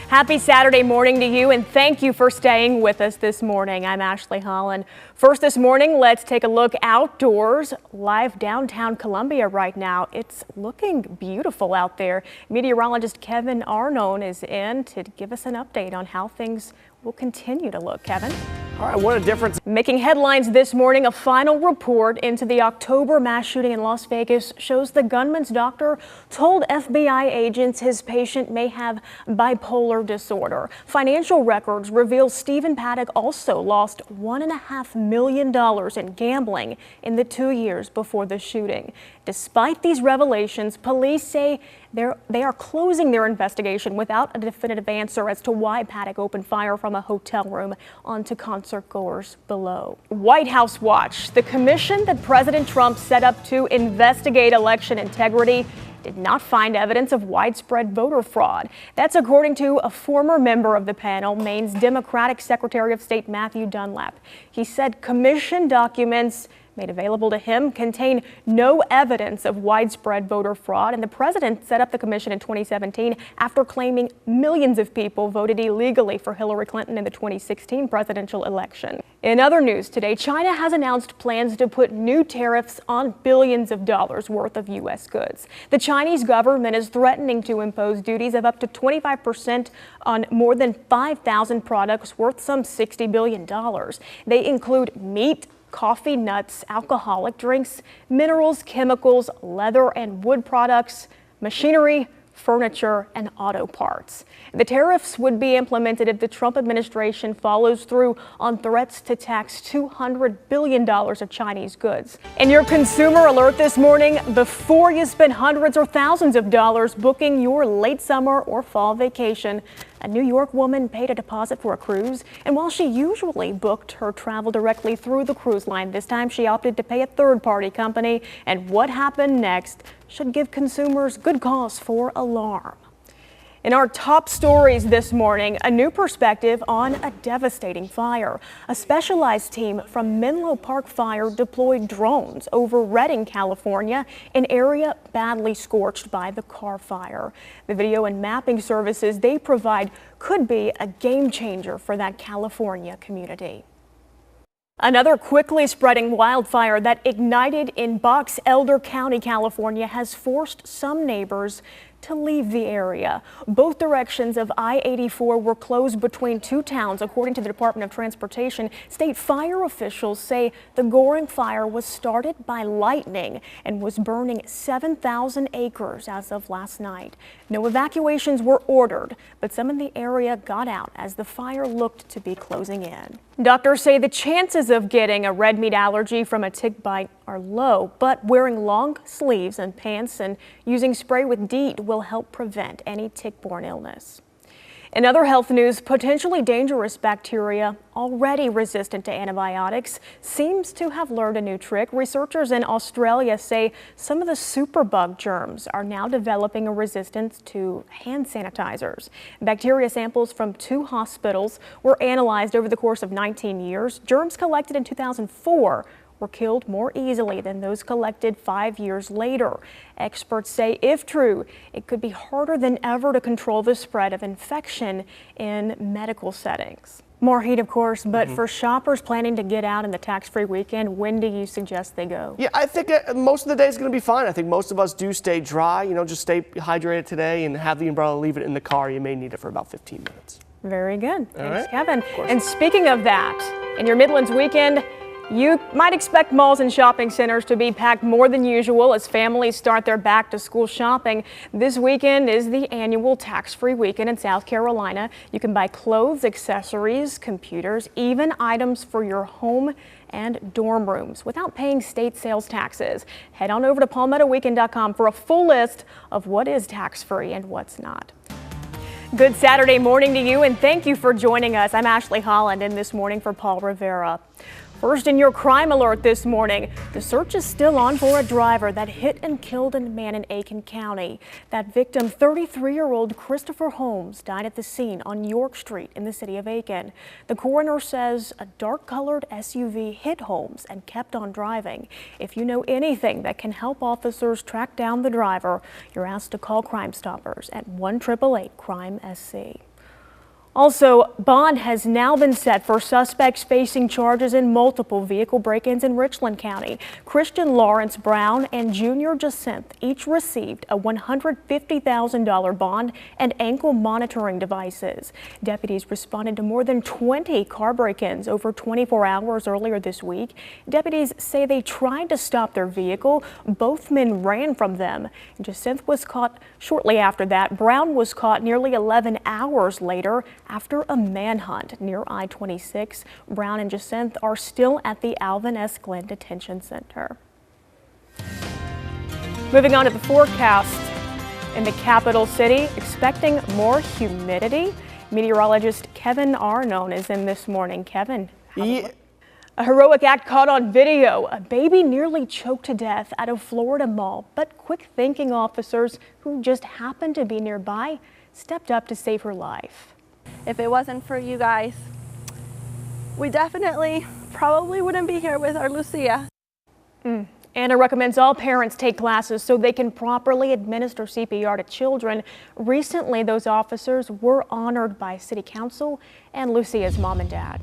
Happy Saturday morning to you, and thank you for staying with us this morning. I'm Ashleigh Holland. First this morning, let's take a look outdoors. Live downtown Columbia right now. It's looking beautiful out there. Meteorologist Kevin Arnone is in to give us an update on how things will continue to look. Kevin? All right, what a difference. Making headlines this morning, a final report into the October mass shooting in Las Vegas shows the gunman's doctor told FBI agents his patient may have bipolar disorder. Financial records reveal Stephen Paddock also lost $1.5 million in gambling in the 2 years before the shooting. Despite these revelations, police say they are closing their investigation without a definitive answer as to why Paddock opened fire from a hotel room onto concertgoers below. White House Watch, the commission that President Trump set up to investigate election integrity, did not find evidence of widespread voter fraud. That's according to a former member of the panel, Maine's Democratic Secretary of State Matthew Dunlap. He said commission documents made available to him contain no evidence of widespread voter fraud, and the president set up the commission in 2017 after claiming millions of people voted illegally for Hillary Clinton in the 2016 presidential election. In other news today, China has announced plans to put new tariffs on billions of dollars worth of U.S. goods. The Chinese government is threatening to impose duties of up to 25% on more than 5,000 products worth some $60 billion. They include meat, coffee, nuts, alcoholic drinks, minerals, chemicals, leather and wood products, machinery, furniture, and auto parts. The tariffs would be implemented if the Trump administration follows through on threats to tax $200 billion of Chinese goods. In your consumer alert this morning, before you spend hundreds or thousands of dollars booking your late summer or fall vacation, a New York woman paid a deposit for a cruise, and while she usually booked her travel directly through the cruise line, this time she opted to pay a third-party company, and what happened next should give consumers good cause for alarm. In our top stories this morning, a new perspective on a devastating fire. A specialized team from Menlo Park Fire deployed drones over Redding, California, an area badly scorched by the Carr fire. The video and mapping services they provide could be a game changer for that California community. Another quickly spreading wildfire that ignited in Box Elder County, California, has forced some neighbors to leave the area. Both directions of I-84 were closed between two towns, according to the Department of Transportation. State fire officials say the Goring fire was started by lightning and was burning 7,000 acres as of last night. No evacuations were ordered, but some in the area got out as the fire looked to be closing in. Doctors say the chances of getting a red meat allergy from a tick bite are low, but wearing long sleeves and pants and using spray with DEET will help prevent any tick-borne illness. In other health news, potentially dangerous bacteria already resistant to antibiotics seems to have learned a new trick. Researchers in Australia say some of the superbug germs are now developing a resistance to hand sanitizers. Bacteria samples from 2 hospitals were analyzed over the course of 19 years. Germs collected in 2004 were killed more easily than those collected 5 years later. Experts say, if true, it could be harder than ever to control the spread of infection in medical settings. More heat, of course, but for shoppers planning to get out in the tax-free weekend, when do you suggest they go? Yeah, I think most of the day is going to be fine. I think most of us do stay dry. You know, just stay hydrated today and have the umbrella, leave it in the car. You may need it for about 15 minutes. Very good. Thanks, right. Kevin. And speaking of that, in your Midlands weekend, you might expect malls and shopping centers to be packed more than usual as families start their back-to-school shopping. This weekend is the annual tax-free weekend in South Carolina. You can buy clothes, accessories, computers, even items for your home and dorm rooms without paying state sales taxes. Head on over to palmettoweekend.com for a full list of what is tax-free and what's not. Good Saturday morning to you, and thank you for joining us. I'm Ashleigh Holland in This Morning for Paul Rivera. First in your crime alert this morning, the search is still on for a driver that hit and killed a man in Aiken County. That victim, 33-year-old Christopher Holmes, died at the scene on York Street in the city of Aiken. The coroner says a dark-colored SUV hit Holmes and kept on driving. If you know anything that can help officers track down the driver, you're asked to call Crime Stoppers at 1-888-CRIME-SC. Also, bond has now been set for suspects facing charges in multiple vehicle break-ins in Richland County. Christian Lawrence Brown and Junior Jacinth each received a $150,000 bond and ankle monitoring devices. Deputies responded to more than 20 car break-ins over 24 hours earlier this week. Deputies say they tried to stop their vehicle. Both men ran from them. Jacinth was caught shortly after that. Brown was caught nearly 11 hours later after a manhunt near I-26. Brown and Jacinth are still at the Alvin S. Glenn Detention Center. Moving on to the forecast. In the capital city, expecting more humidity. Meteorologist Kevin Arnone is in this morning. Kevin. A heroic act caught on video. A baby nearly choked to death at a Florida mall, but quick-thinking officers who just happened to be nearby stepped up to save her life. If it wasn't for you guys, we definitely probably wouldn't be here with our Lucia. Anna recommends all parents take classes so they can properly administer CPR to children. Recently, those officers were honored by City Council and Lucia's mom and dad.